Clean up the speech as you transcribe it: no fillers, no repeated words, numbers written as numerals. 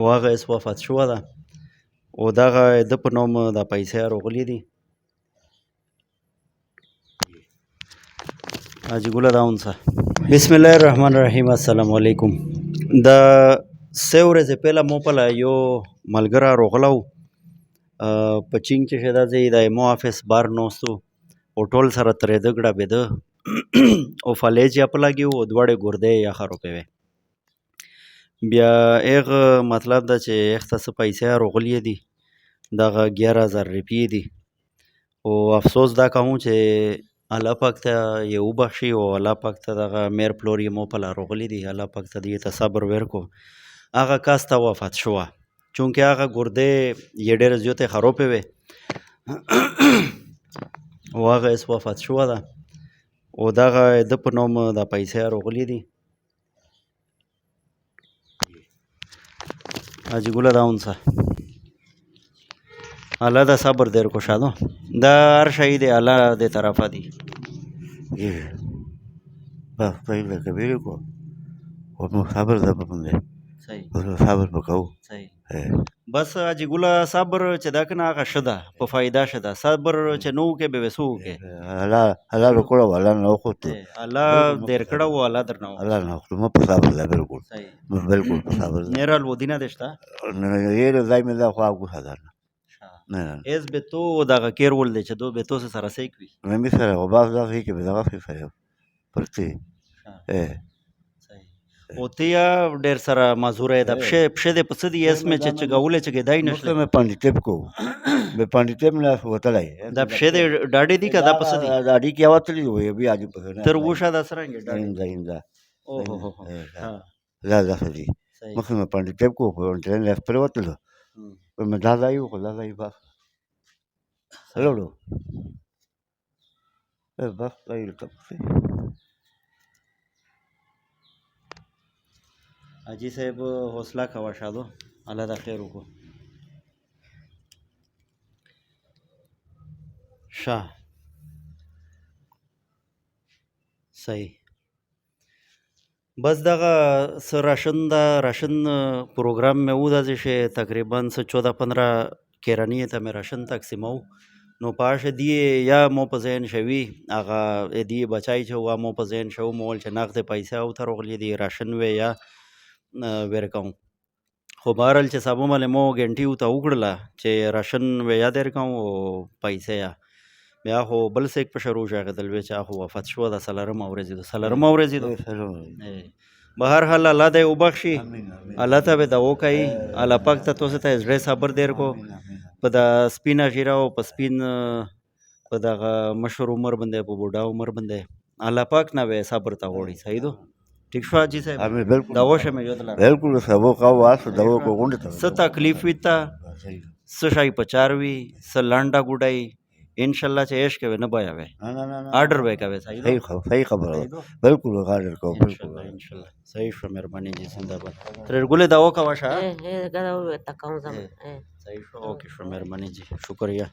او هغه یې وفات شوه ده او دغه د په نوم دا پیسې راغلي دي حاجي ګله دا ونسه بسم الله الرحمن الرحیم السلام علیکم د څه ورځې پهله مو پله یو ملګری راغلی و په چین کښې دا ځای د ایمو آفس بار ناست و او ټول سره ترېده ګړبېده او فلج یې په لګي و او دواړې ګردې یې یخه روپۍ وې بیا هغه مطلب ده چې هغه ته څه پیسې راغلي دي دغه 11,000 روپۍ دي او افسوس دا کوم چې الله پاک ته یې وبخښي او الله پاک ته دغه میر پلور یې مو په لا راغلي دي الله پاک ته دې ته صبر ورکړو هغه کس ته وفات شوه چونکې هغه ګردې یې ډېرې زیاتې خروپې وې او هغه یې وفات شوه ده او دغه د په نوم دا پیسې راغلي دي حاجي ګله دا ونسه الله دا صبر دیر کو شادو دا هر شی دی الله دې طرفه دی بس پہلے کبھی کو اور صبر ده باندې صحیح صبر وکاو صحیح بس حاجي ګله صبر چې دا کنه هغه ښه ده په فایده ښه ده صبر چې نو کې به وسو کې الله وکړو الله نو خوته الله دیر کړه او الله درنه الله نو خو په صبر ده بالکل صحیح بالکل په صبر نرال ودینه دشتا نه یې زای مې دا خو هغه هزار نه اس به تو دغه کیر ول دی چې دو به تو سره سیک وي نه می سره او باز دا کې به دغه سره پرتی او تیا ډېر سره مزوره ده پښه دې پس دی اس مې چې چګولې چې گدای نشله مې پاندې ټپ کو به پاندې ټپ نه وتلای دا پښه دې ډاډې دی کدا پس دی ډاډې کې وتلې وي بیا اج په تر وښه دا سرنګ ډاډې ایندا او هو لا لا سړي مخه مې پاندې ټپ کو په ټرین لاس پر وتلو په مې دا ځای خو دا ځای بس هلو بس ځای ته حاجی صاحب حوصله کوه شادو الله دا خیر وکړو شاه صحیح بس دغه څه راشن پروګرام مې و داسې چې تقریبا څه 14-15 کیراني ته مې راشن تقسیمو نو پاشه دی یا مو په ذهن شوي هغه دی بچای چې وا مو په ذهن شو مول چې نقد پیسې او تر غلي دی راشن وې یا ورکاو خو بهرحال چې صاحب مله مو ګنټي ته وکړله چې راشن وې یا درکاو پیسې یا بیا خو بل څه په شروع شاغدل وې چې خو وفات شو د سلرم اورېدو بهرحال الله دې وبخشي الله ته به دعا کوي الله پاک ته تاسو ته زړه صبر دیر کو په د سپینه ژیره او په سپین په دغه مشر عمر باندې په بوډا عمر باندې الله پاک نه وې صبر ته وړي صحیح دو ٹھیک شو حاجی صاحب بالکل دعا شمه یو دلاره بالکل سبو کا واسه دعا کو غونډه ته څه تکلیف وتا څه شای پچاروي څه لانډا ګډای ان شاء الله چې عيش کوي نه بیا وي آرډر وې کوي صحیح خبره بالکل آرډر کو بالکل ان شاء الله صحیح شو مهرباني جی زنده باد تر ګله دعا کا واشه غدا تکاو زم صحیح شو اوکے شو مهرباني جی شکریہ